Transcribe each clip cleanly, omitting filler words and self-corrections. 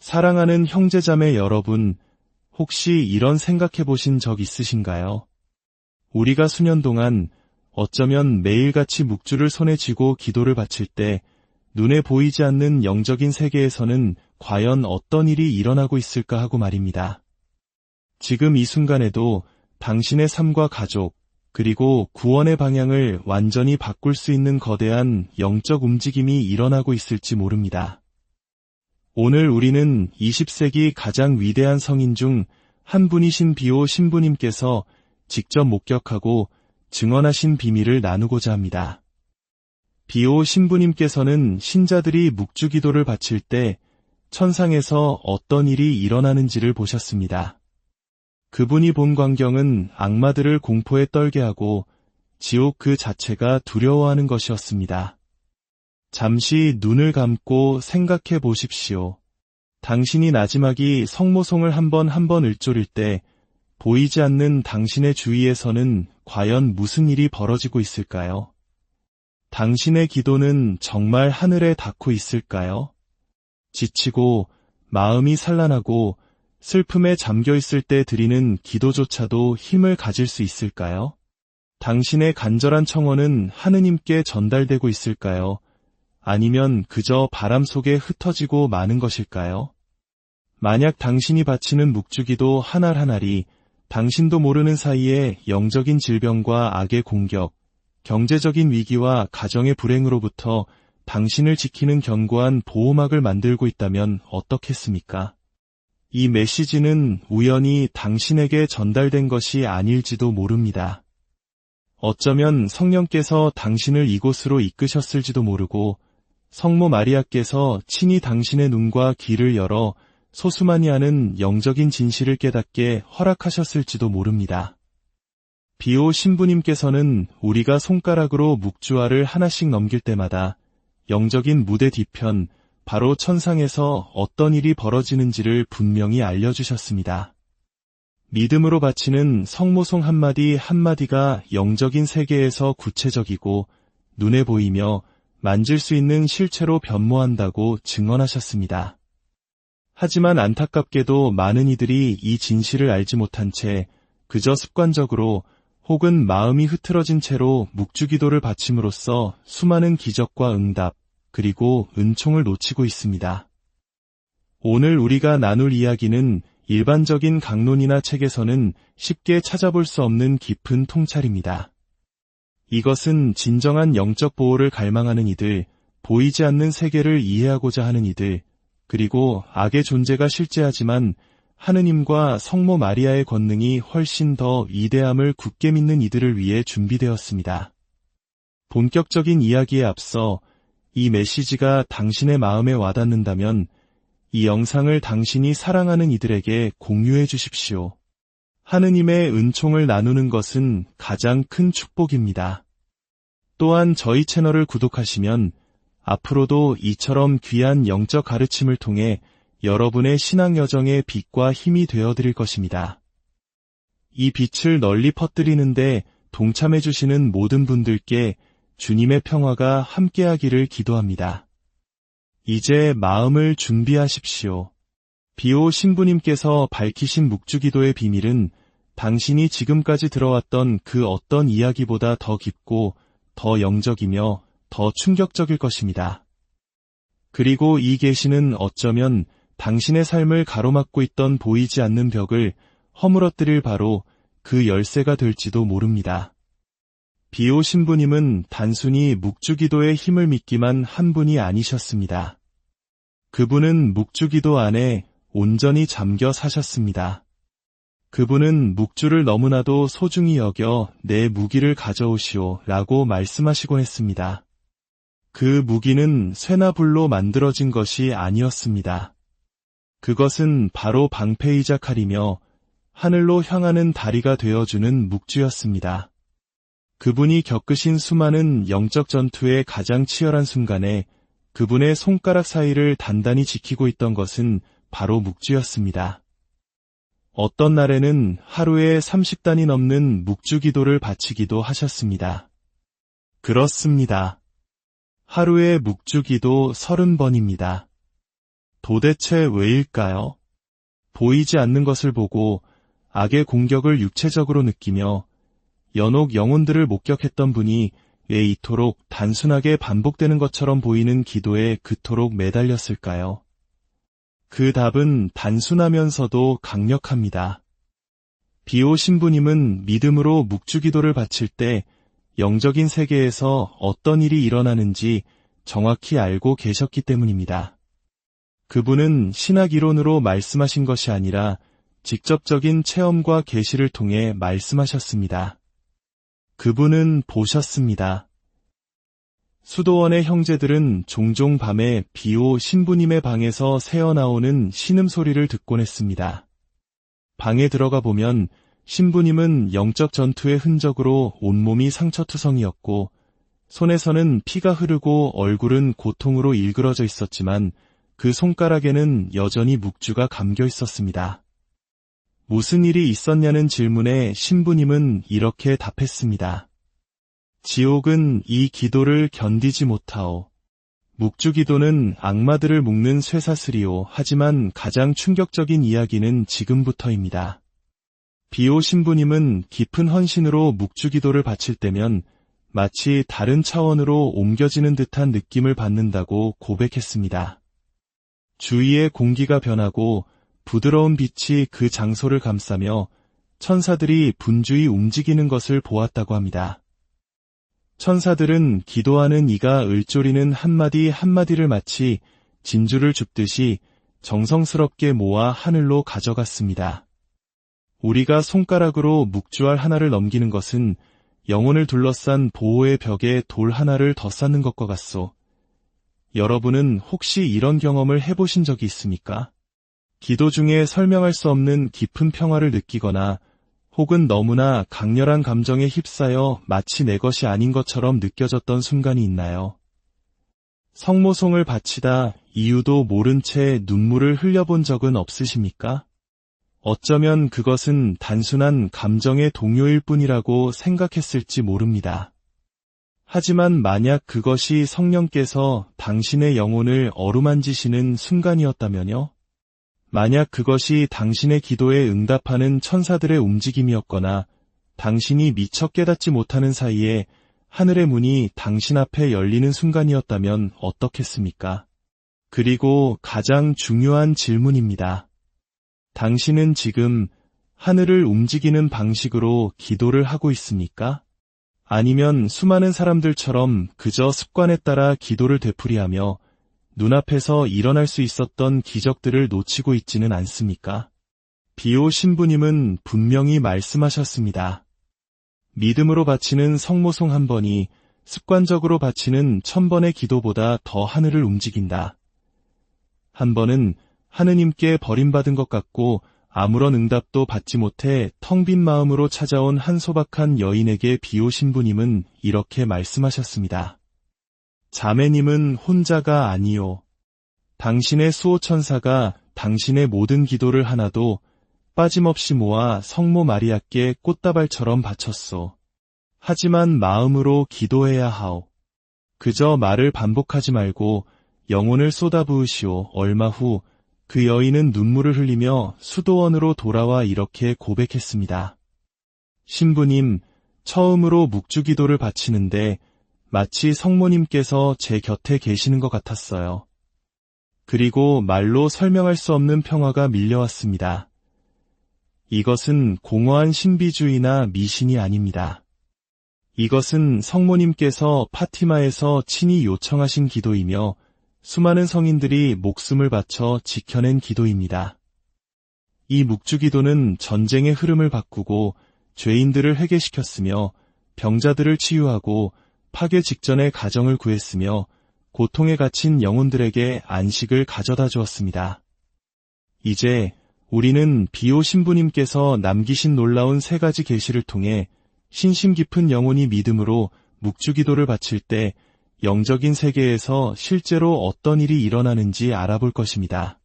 사랑하는 형제자매 여러분, 혹시 이런 생각해 보신 적 있으신가요? 우리가 수년 동안 어쩌면 매일같이 묵주를 손에 쥐고 기도를 바칠 때 눈에 보이지 않는 영적인 세계에서는 과연 어떤 일이 일어나고 있을까 하고 말입니다. 지금 이 순간에도 당신의 삶과 가족, 그리고 구원의 방향을 완전히 바꿀 수 있는 거대한 영적 움직임이 일어나고 있을지 모릅니다. 오늘 우리는 20세기 가장 위대한 성인 중 한 분이신 비오 신부님께서 직접 목격하고 증언하신 비밀을 나누고자 합니다. 비오 신부님께서는 신자들이 묵주기도를 바칠 때 천상에서 어떤 일이 일어나는지를 보셨습니다. 그분이 본 광경은 악마들을 공포에 떨게 하고 지옥 그 자체가 두려워하는 것이었습니다. 잠시 눈을 감고 생각해 보십시오. 당신이 나지막이 성모송을 한 번 읊조릴 때 보이지 않는 당신의 주위에서는 과연 무슨 일이 벌어지고 있을까요? 당신의 기도는 정말 하늘에 닿고 있을까요? 지치고 마음이 산란하고 슬픔에 잠겨 있을 때 드리는 기도조차도 힘을 가질 수 있을까요? 당신의 간절한 청원은 하느님께 전달되고 있을까요? 아니면 그저 바람 속에 흩어지고 마는 것일까요? 만약 당신이 바치는 묵주기도 하나하나리 당신도 모르는 사이에 영적인 질병과 악의 공격, 경제적인 위기와 가정의 불행으로부터 당신을 지키는 견고한 보호막을 만들고 있다면 어떻겠습니까? 이 메시지는 우연히 당신에게 전달된 것이 아닐지도 모릅니다. 어쩌면 성령께서 당신을 이곳으로 이끄셨을지도 모르고 성모 마리아께서 친히 당신의 눈과 귀를 열어 소수만이 아는 영적인 진실을 깨닫게 허락하셨을지도 모릅니다. 비오 신부님께서는 우리가 손가락으로 묵주화를 하나씩 넘길 때마다 영적인 무대 뒤편, 바로 천상에서 어떤 일이 벌어지는지를 분명히 알려주셨습니다. 믿음으로 바치는 성모송 한마디 한마디가 영적인 세계에서 구체적이고 눈에 보이며 만질 수 있는 실체로 변모한다고 증언하셨습니다. 하지만 안타깝게도 많은 이들이 이 진실을 알지 못한 채 그저 습관적으로 혹은 마음이 흐트러진 채로 묵주기도를 바침으로써 수많은 기적과 응답, 그리고 은총을 놓치고 있습니다. 오늘 우리가 나눌 이야기는 일반적인 강론이나 책에서는 쉽게 찾아볼 수 없는 깊은 통찰입니다. 이것은 진정한 영적 보호를 갈망하는 이들, 보이지 않는 세계를 이해하고자 하는 이들, 그리고 악의 존재가 실제하지만 하느님과 성모 마리아의 권능이 훨씬 더 위대함을 굳게 믿는 이들을 위해 준비되었습니다. 본격적인 이야기에 앞서 이 메시지가 당신의 마음에 와닿는다면 이 영상을 당신이 사랑하는 이들에게 공유해 주십시오. 하느님의 은총을 나누는 것은 가장 큰 축복입니다. 또한 저희 채널을 구독하시면 앞으로도 이처럼 귀한 영적 가르침을 통해 여러분의 신앙 여정의 빛과 힘이 되어드릴 것입니다. 이 빛을 널리 퍼뜨리는데 동참해 주시는 모든 분들께 주님의 평화가 함께하기를 기도합니다. 이제 마음을 준비하십시오. 비오 신부님께서 밝히신 묵주기도의 비밀은 당신이 지금까지 들어왔던 그 어떤 이야기보다 더 깊고 더 영적이며 더 충격적일 것입니다. 그리고 이 계시는 어쩌면 당신의 삶을 가로막고 있던 보이지 않는 벽을 허물어뜨릴 바로 그 열쇠가 될지도 모릅니다. 비오 신부님은 단순히 묵주기도의 힘을 믿기만 한 분이 아니셨습니다. 그분은 묵주기도 안에 온전히 잠겨 사셨습니다. 그분은 묵주를 너무나도 소중히 여겨 내 무기를 가져오시오 라고 말씀하시곤 했습니다. 그 무기는 쇠나 불로 만들어진 것이 아니었습니다. 그것은 바로 방패이자 칼이며 하늘로 향하는 다리가 되어주는 묵주였습니다. 그분이 겪으신 수많은 영적 전투의 가장 치열한 순간에 그분의 손가락 사이를 단단히 지키고 있던 것은 바로 묵주였습니다. 어떤 날에는 하루에 30단이 넘는 묵주기도를 바치기도 하셨습니다. 그렇습니다. 하루에 묵주기도 30번입니다. 도대체 왜일까요? 보이지 않는 것을 보고 악의 공격을 육체적으로 느끼며 연옥 영혼들을 목격했던 분이 왜 이토록 단순하게 반복되는 것처럼 보이는 기도에 그토록 매달렸을까요? 그 답은 단순하면서도 강력합니다. 비오 신부님은 믿음으로 묵주기도를 바칠 때 영적인 세계에서 어떤 일이 일어나는지 정확히 알고 계셨기 때문입니다. 그분은 신학 이론으로 말씀하신 것이 아니라 직접적인 체험과 계시를 통해 말씀하셨습니다. 그분은 보셨습니다. 수도원의 형제들은 종종 밤에 비오 신부님의 방에서 새어나오는 신음소리를 듣곤 했습니다. 방에 들어가 보면 신부님은 영적 전투의 흔적으로 온몸이 상처투성이었고 손에서는 피가 흐르고 얼굴은 고통으로 일그러져 있었지만 그 손가락에는 여전히 묵주가 감겨 있었습니다. 무슨 일이 있었냐는 질문에 신부님은 이렇게 답했습니다. 지옥은 이 기도를 견디지 못하오. 묵주기도는 악마들을 묶는 쇠사슬이오. 하지만 가장 충격적인 이야기는 지금부터입니다. 비오 신부님은 깊은 헌신으로 묵주기도를 바칠 때면 마치 다른 차원으로 옮겨지는 듯한 느낌을 받는다고 고백했습니다. 주위의 공기가 변하고 부드러운 빛이 그 장소를 감싸며 천사들이 분주히 움직이는 것을 보았다고 합니다. 천사들은 기도하는 이가 을조리는 한마디 한마디를 마치 진주를 줍듯이 정성스럽게 모아 하늘로 가져갔습니다. 우리가 손가락으로 묵주알 하나를 넘기는 것은 영혼을 둘러싼 보호의 벽에 돌 하나를 더 쌓는 것과 같소. 여러분은 혹시 이런 경험을 해보신 적이 있습니까? 기도 중에 설명할 수 없는 깊은 평화를 느끼거나 혹은 너무나 강렬한 감정에 휩싸여 마치 내 것이 아닌 것처럼 느껴졌던 순간이 있나요? 성모송을 바치다 이유도 모른 채 눈물을 흘려본 적은 없으십니까? 어쩌면 그것은 단순한 감정의 동요일 뿐이라고 생각했을지 모릅니다. 하지만 만약 그것이 성령께서 당신의 영혼을 어루만지시는 순간이었다면요? 만약 그것이 당신의 기도에 응답하는 천사들의 움직임이었거나 당신이 미처 깨닫지 못하는 사이에 하늘의 문이 당신 앞에 열리는 순간이었다면 어떻겠습니까? 그리고 가장 중요한 질문입니다. 당신은 지금 하늘을 움직이는 방식으로 기도를 하고 있습니까? 아니면 수많은 사람들처럼 그저 습관에 따라 기도를 되풀이하며 눈앞에서 일어날 수 있었던 기적들을 놓치고 있지는 않습니까? 비오 신부님은 분명히 말씀하셨습니다. 믿음으로 바치는 성모송 한 번이 습관적으로 바치는 1000번의 기도보다 더 하늘을 움직인다. 한 번은 하느님께 버림받은 것 같고 아무런 응답도 받지 못해 텅 빈 마음으로 찾아온 한 소박한 여인에게 비오 신부님은 이렇게 말씀하셨습니다. 자매님은 혼자가 아니요. 당신의 수호천사가 당신의 모든 기도를 하나도 빠짐없이 모아 성모 마리아께 꽃다발처럼 바쳤소. 하지만 마음으로 기도해야 하오. 그저 말을 반복하지 말고 영혼을 쏟아부으시오. 얼마 후 그 여인은 눈물을 흘리며 수도원으로 돌아와 이렇게 고백했습니다. 신부님, 처음으로 묵주기도를 바치는데 마치 성모님께서 제 곁에 계시는 것 같았어요. 그리고 말로 설명할 수 없는 평화가 밀려왔습니다. 이것은 공허한 신비주의나 미신이 아닙니다. 이것은 성모님께서 파티마에서 친히 요청하신 기도이며 수많은 성인들이 목숨을 바쳐 지켜낸 기도입니다. 이 묵주기도는 전쟁의 흐름을 바꾸고 죄인들을 회개시켰으며 병자들을 치유하고 파괴 직전의 가정을 구했으며 고통에 갇힌 영혼들에게 안식을 가져다 주었습니다. 이제 우리는 비오 신부님께서 남기신 놀라운 3가지 계시를 통해 신심 깊은 영혼이 믿음으로 묵주기도를 바칠 때 영적인 세계에서 실제로 어떤 일이 일어나는지 알아볼 것입니다.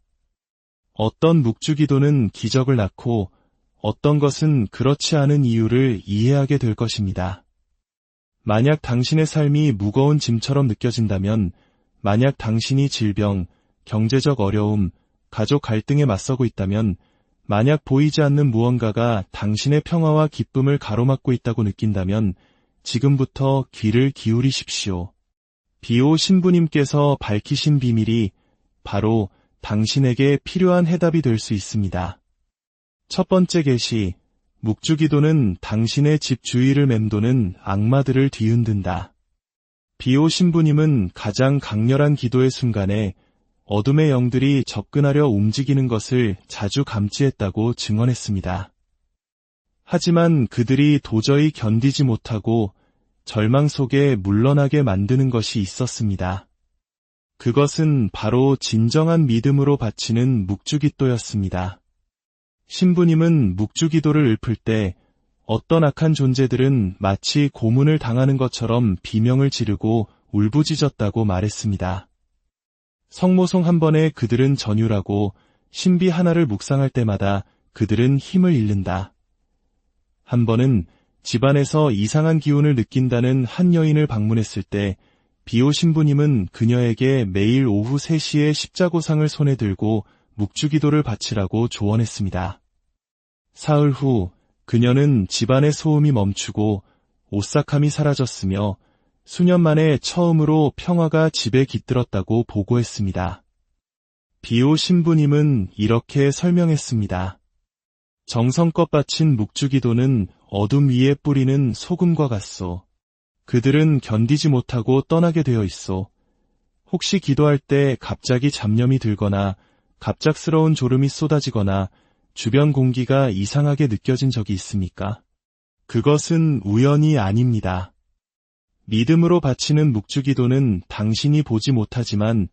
어떤 묵주기도는 기적을 낳고 어떤 것은 그렇지 않은 이유를 이해하게 될 것입니다. 만약 당신의 삶이 무거운 짐처럼 느껴진다면, 만약 당신이 질병, 경제적 어려움, 가족 갈등에 맞서고 있다면 만약 보이지 않는 무언가가 당신의 평화와 기쁨을 가로막고 있다고 느낀다면 지금부터 귀를 기울이십시오. 비오 신부님께서 밝히신 비밀이 바로 당신에게 필요한 해답이 될 수 있습니다. 첫 번째 계시, 묵주기도는 당신의 집 주위를 맴도는 악마들을 뒤흔든다. 비오 신부님은 가장 강렬한 기도의 순간에 어둠의 영들이 접근하려 움직이는 것을 자주 감지했다고 증언했습니다. 하지만 그들이 도저히 견디지 못하고 절망 속에 물러나게 만드는 것이 있었습니다. 그것은 바로 진정한 믿음으로 바치는 묵주기도였습니다. 신부님은 묵주기도를 읊을 때 어떤 악한 존재들은 마치 고문을 당하는 것처럼 비명을 지르고 울부짖었다고 말했습니다. 성모송 한 번에 그들은 전율하고 신비 하나를 묵상할 때마다 그들은 힘을 잃는다. 한 번은 집안에서 이상한 기운을 느낀다는 한 여인을 방문했을 때 비오 신부님은 그녀에게 매일 오후 3시에 십자고상을 손에 들고 묵주기도를 바치라고 조언했습니다. 사흘 후 그녀는 집안의 소음이 멈추고 오싹함이 사라졌으며 수년 만에 처음으로 평화가 집에 깃들었다고 보고했습니다. 비오 신부님은 이렇게 설명했습니다. 정성껏 바친 묵주기도는 어둠 위에 뿌리는 소금과 같소. 그들은 견디지 못하고 떠나게 되어 있소. 혹시 기도할 때 갑자기 잡념이 들거나 갑작스러운 졸음이 쏟아지거나 주변 공기가 이상하게 느껴진 적이 있습니까? 그것은 우연이 아닙니다. 믿음으로 바치는 묵주기도는 당신이 보지 못하지만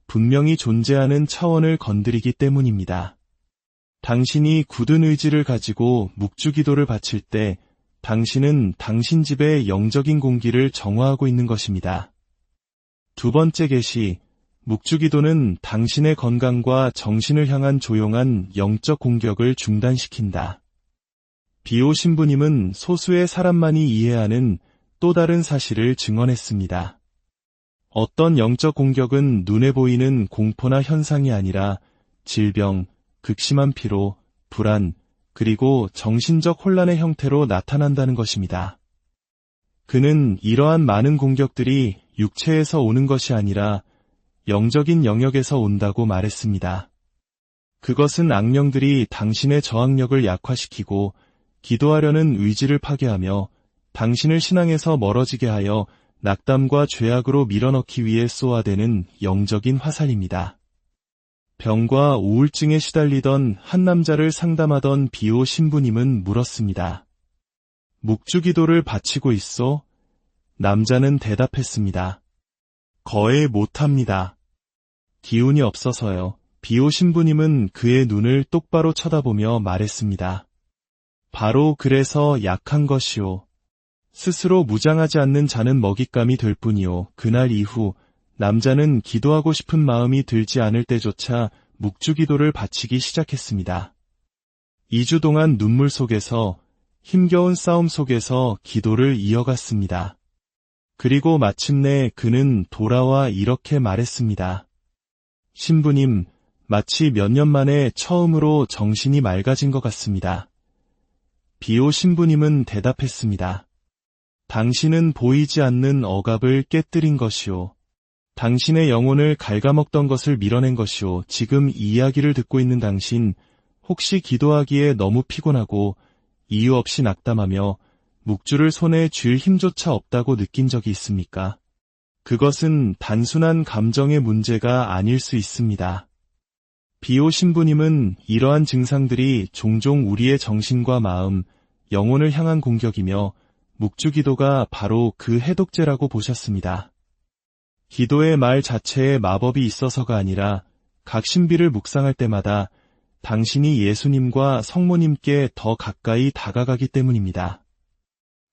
분명히 존재하는 차원을 건드리기 때문입니다. 당신이 굳은 의지를 가지고 묵주기도를 바칠 때 당신은 당신 집의 영적인 공기를 정화하고 있는 것입니다. 두 번째 계시, 묵주기도는 당신의 건강과 정신을 향한 조용한 영적 공격을 중단시킨다. 비오 신부님은 소수의 사람만이 이해하는 또 다른 사실을 증언했습니다. 어떤 영적 공격은 눈에 보이는 공포나 현상이 아니라 질병, 극심한 피로, 불안, 그리고 정신적 혼란의 형태로 나타난다는 것입니다. 그는 이러한 많은 공격들이 육체에서 오는 것이 아니라 영적인 영역에서 온다고 말했습니다. 그것은 악령들이 당신의 저항력을 약화시키고 기도하려는 의지를 파괴하며 당신을 신앙에서 멀어지게 하여 낙담과 죄악으로 밀어넣기 위해 쏘아대는 영적인 화살입니다. 병과 우울증에 시달리던 한 남자를 상담하던 비오 신부님은 물었습니다. 묵주기도를 바치고 있소? 남자는 대답했습니다. 거의 못합니다. 기운이 없어서요. 비오 신부님은 그의 눈을 똑바로 쳐다보며 말했습니다. 바로 그래서 약한 것이오. 스스로 무장하지 않는 자는 먹잇감이 될 뿐이오. 그날 이후 남자는 기도하고 싶은 마음이 들지 않을 때조차 묵주기도를 바치기 시작했습니다. 2주 동안 눈물 속에서 힘겨운 싸움 속에서 기도를 이어갔습니다. 그리고 마침내 그는 돌아와 이렇게 말했습니다. 신부님, 마치 몇 년 만에 처음으로 정신이 맑아진 것 같습니다. 비오 신부님은 대답했습니다. 당신은 보이지 않는 억압을 깨뜨린 것이오. 당신의 영혼을 갉아먹던 것을 밀어낸 것이오. 지금 이 이야기를 듣고 있는 당신, 혹시 기도하기에 너무 피곤하고 이유 없이 낙담하며 묵주를 손에 쥘 힘조차 없다고 느낀 적이 있습니까? 그것은 단순한 감정의 문제가 아닐 수 있습니다. 비오 신부님은 이러한 증상들이 종종 우리의 정신과 마음, 영혼을 향한 공격이며 묵주기도가 바로 그 해독제라고 보셨습니다. 기도의 말 자체에 마법이 있어서가 아니라 각 신비를 묵상할 때마다 당신이 예수님과 성모님께 더 가까이 다가가기 때문입니다.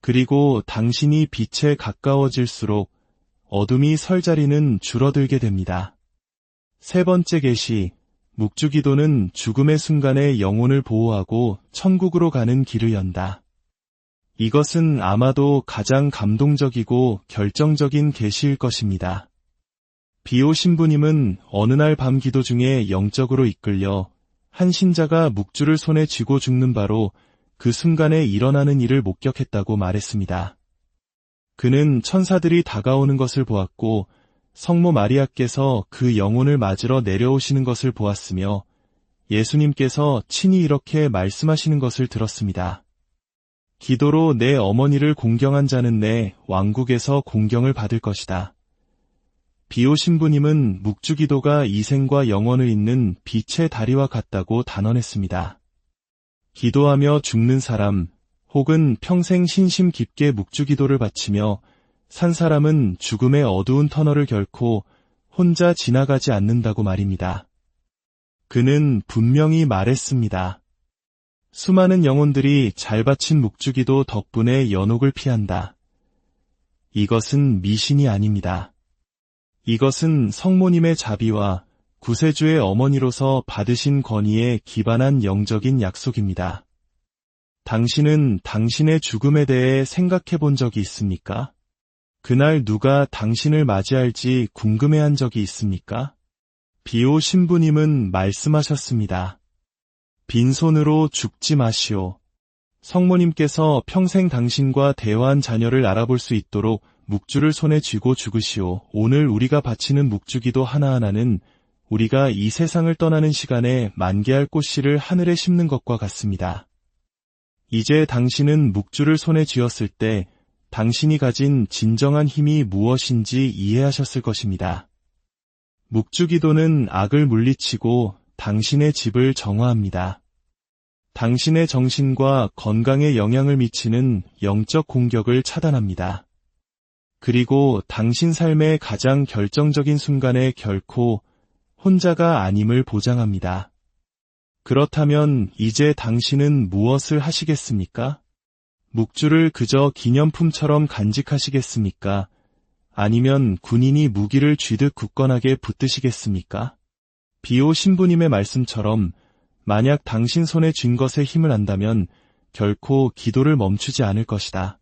그리고 당신이 빛에 가까워질수록 어둠이 설 자리는 줄어들게 됩니다. 세 번째 계시, 묵주기도는 죽음의 순간에 영혼을 보호하고 천국으로 가는 길을 연다. 이것은 아마도 가장 감동적이고 결정적인 계시일 것입니다. 비오 신부님은 어느 날 밤 기도 중에 영적으로 이끌려 한 신자가 묵주를 손에 쥐고 죽는 바로 그 순간에 일어나는 일을 목격했다고 말했습니다. 그는 천사들이 다가오는 것을 보았고 성모 마리아께서 그 영혼을 맞으러 내려오시는 것을 보았으며 예수님께서 친히 이렇게 말씀하시는 것을 들었습니다. 기도로 내 어머니를 공경한 자는 내 왕국에서 공경을 받을 것이다. 비오 신부님은 묵주기도가 이생과 영원을 잇는 빛의 다리와 같다고 단언했습니다. 기도하며 죽는 사람 혹은 평생 신심 깊게 묵주기도를 바치며 산 사람은 죽음의 어두운 터널을 결코 혼자 지나가지 않는다고 말입니다. 그는 분명히 말했습니다. 수많은 영혼들이 잘 바친 묵주기도 덕분에 연옥을 피한다. 이것은 미신이 아닙니다. 이것은 성모님의 자비와 구세주의 어머니로서 받으신 권위에 기반한 영적인 약속입니다. 당신은 당신의 죽음에 대해 생각해 본 적이 있습니까? 그날 누가 당신을 맞이할지 궁금해한 적이 있습니까? 비오 신부님은 말씀하셨습니다. 빈손으로 죽지 마시오. 성모님께서 평생 당신과 대화한 자녀를 알아볼 수 있도록 묵주를 손에 쥐고 죽으시오. 오늘 우리가 바치는 묵주기도 하나하나는 우리가 이 세상을 떠나는 시간에 만개할 꽃씨를 하늘에 심는 것과 같습니다. 이제 당신은 묵주를 손에 쥐었을 때 당신이 가진 진정한 힘이 무엇인지 이해하셨을 것입니다. 묵주기도는 악을 물리치고 당신의 집을 정화합니다. 당신의 정신과 건강에 영향을 미치는 영적 공격을 차단합니다. 그리고 당신 삶의 가장 결정적인 순간에 결코 혼자가 아님을 보장합니다. 그렇다면 이제 당신은 무엇을 하시겠습니까? 묵주를 그저 기념품처럼 간직하시겠습니까? 아니면 군인이 무기를 쥐듯 굳건하게 붙드시겠습니까? 비오 신부님의 말씀처럼 만약 당신 손에 쥔 것에 힘을 안다면 결코 기도를 멈추지 않을 것이다.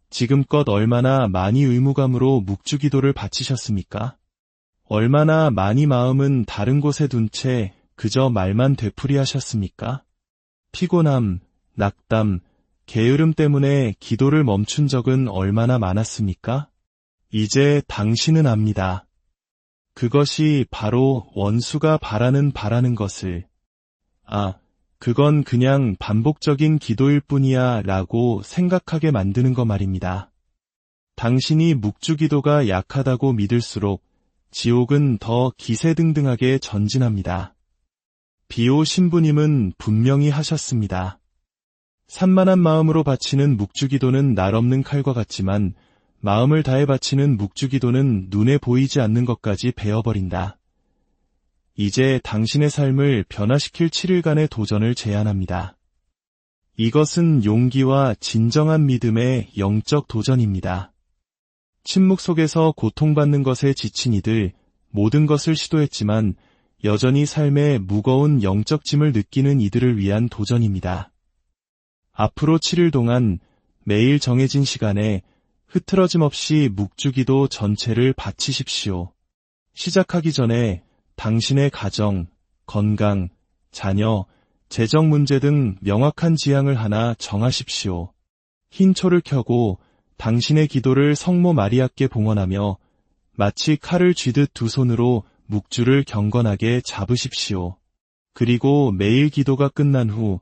지금껏 얼마나 많이 의무감으로 묵주기도를 바치셨습니까? 얼마나 많이 마음은 다른 곳에 둔 채 그저 말만 되풀이하셨습니까? 피곤함, 낙담, 게으름 때문에 기도를 멈춘 적은 얼마나 많았습니까? 이제 당신은 압니다. 그것이 바로 원수가 바라는 것을, 그건 그냥 반복적인 기도일 뿐이야 라고 생각하게 만드는 거 말입니다. 당신이 묵주기도가 약하다고 믿을수록 지옥은 더 기세등등하게 전진합니다. 비오 신부님은 분명히 하셨습니다. 산만한 마음으로 바치는 묵주기도는 날 없는 칼과 같지만 마음을 다해 바치는 묵주기도는 눈에 보이지 않는 것까지 베어버린다. 이제 당신의 삶을 변화시킬 7일간의 도전을 제안합니다. 이것은 용기와 진정한 믿음의 영적 도전입니다. 침묵 속에서 고통받는 것에 지친 이들, 모든 것을 시도했지만 여전히 삶에 무거운 영적 짐을 느끼는 이들을 위한 도전입니다. 앞으로 7일 동안 매일 정해진 시간에 흐트러짐 없이 묵주기도 전체를 바치십시오. 시작하기 전에 당신의 가정, 건강, 자녀, 재정 문제 등 명확한 지향을 하나 정하십시오. 흰 초를 켜고 당신의 기도를 성모 마리아께 봉헌하며 마치 칼을 쥐듯 두 손으로 묵주를 경건하게 잡으십시오. 그리고 매일 기도가 끝난 후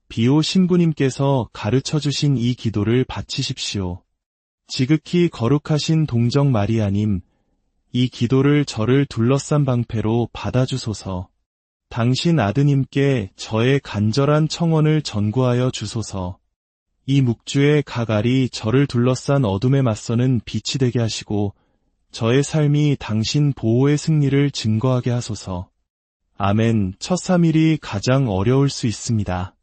비오 신부님께서 가르쳐 주신 이 기도를 바치십시오. 지극히 거룩하신 동정 마리아님, 이 기도를 저를 둘러싼 방패로 받아주소서. 당신 아드님께 저의 간절한 청원을 전구하여 주소서. 이 묵주의 각 알이 저를 둘러싼 어둠에 맞서는 빛이 되게 하시고 저의 삶이 당신 보호의 승리를 증거하게 하소서. 아멘. 첫 3일이 가장 어려울 수 있습니다.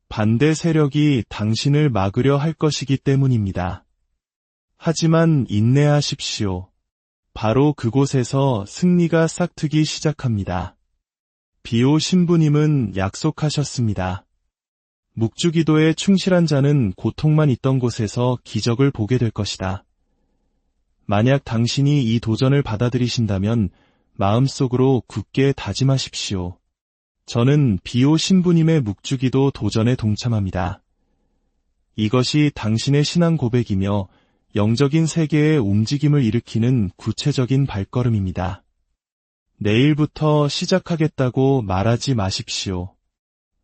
반대 세력이 당신을 막으려 할 것이기 때문입니다. 하지만 인내하십시오. 바로 그곳에서 승리가 싹트기 시작합니다. 비오 신부님은 약속하셨습니다. 묵주기도에 충실한 자는 고통만 있던 곳에서 기적을 보게 될 것이다. 만약 당신이 이 도전을 받아들이신다면 마음속으로 굳게 다짐하십시오. 저는 비오 신부님의 묵주기도 도전에 동참합니다. 이것이 당신의 신앙 고백이며 영적인 세계의 움직임을 일으키는 구체적인 발걸음입니다. 내일부터 시작하겠다고 말하지 마십시오.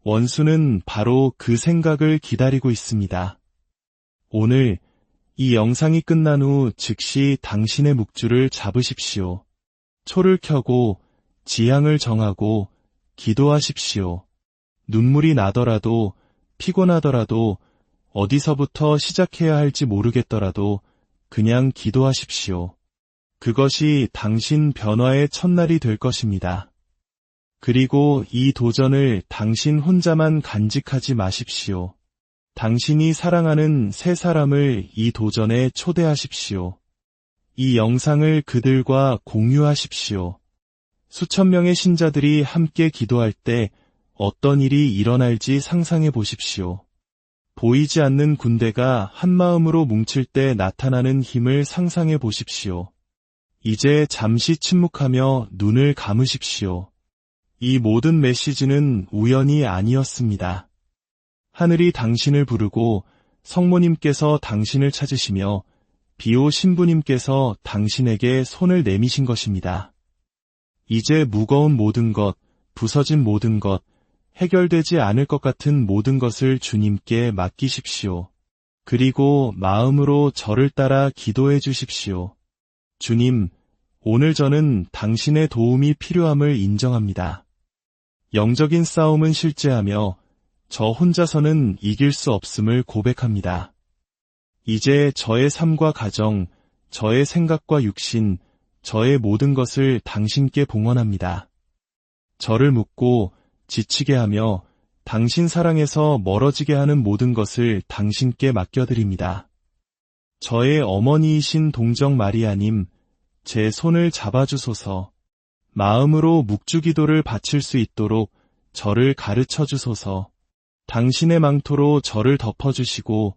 원수는 바로 그 생각을 기다리고 있습니다. 오늘 이 영상이 끝난 후 즉시 당신의 묵주를 잡으십시오. 초를 켜고 지향을 정하고 기도하십시오. 눈물이 나더라도 피곤하더라도 어디서부터 시작해야 할지 모르겠더라도 그냥 기도하십시오. 그것이 당신 변화의 첫날이 될 것입니다. 그리고 이 도전을 당신 혼자만 간직하지 마십시오. 당신이 사랑하는 세 사람을 이 도전에 초대하십시오. 이 영상을 그들과 공유하십시오. 수천 명의 신자들이 함께 기도할 때 어떤 일이 일어날지 상상해 보십시오. 보이지 않는 군대가 한마음으로 뭉칠 때 나타나는 힘을 상상해 보십시오. 이제 잠시 침묵하며 눈을 감으십시오. 이 모든 메시지는 우연이 아니었습니다. 하늘이 당신을 부르고 성모님께서 당신을 찾으시며 비오 신부님께서 당신에게 손을 내미신 것입니다. 이제 무거운 모든 것, 부서진 모든 것, 해결되지 않을 것 같은 모든 것을 주님께 맡기십시오. 그리고 마음으로 저를 따라 기도해 주십시오. 주님, 오늘 저는 당신의 도움이 필요함을 인정합니다. 영적인 싸움은 실제하며 저 혼자서는 이길 수 없음을 고백합니다. 이제 저의 삶과 가정, 저의 생각과 육신, 저의 모든 것을 당신께 봉헌합니다. 저를 묻고 지치게 하며 당신 사랑에서 멀어지게 하는 모든 것을 당신께 맡겨드립니다. 저의 어머니이신 동정 마리아님, 제 손을 잡아주소서. 마음으로 묵주기도를 바칠 수 있도록 저를 가르쳐 주소서. 당신의 망토로 저를 덮어주시고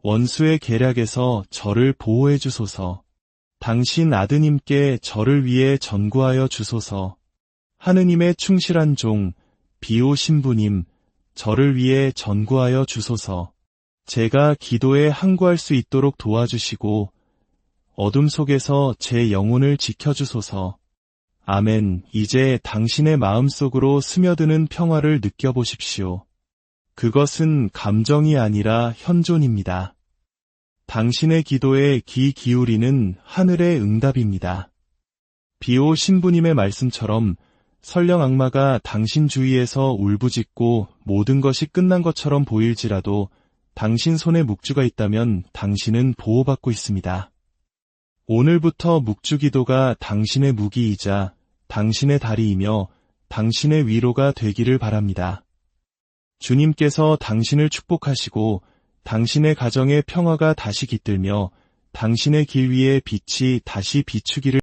원수의 계략에서 저를 보호해 주소서. 당신 아드님께 저를 위해 전구하여 주소서. 하느님의 충실한 종, 비오 신부님, 저를 위해 전구하여 주소서. 제가 기도에 항구할 수 있도록 도와주시고 어둠 속에서 제 영혼을 지켜주소서. 아멘. 이제 당신의 마음속으로 스며드는 평화를 느껴보십시오. 그것은 감정이 아니라 현존입니다. 당신의 기도에 귀 기울이는 하늘의 응답입니다. 비오 신부님의 말씀처럼 설령 악마가 당신 주위에서 울부짖고 모든 것이 끝난 것처럼 보일지라도 당신 손에 묵주가 있다면 당신은 보호받고 있습니다. 오늘부터 묵주기도가 당신의 무기이자 당신의 다리이며 당신의 위로가 되기를 바랍니다. 주님께서 당신을 축복하시고 당신의 가정의 평화가 다시 깃들며 당신의 길 위에 빛이 다시 비추기를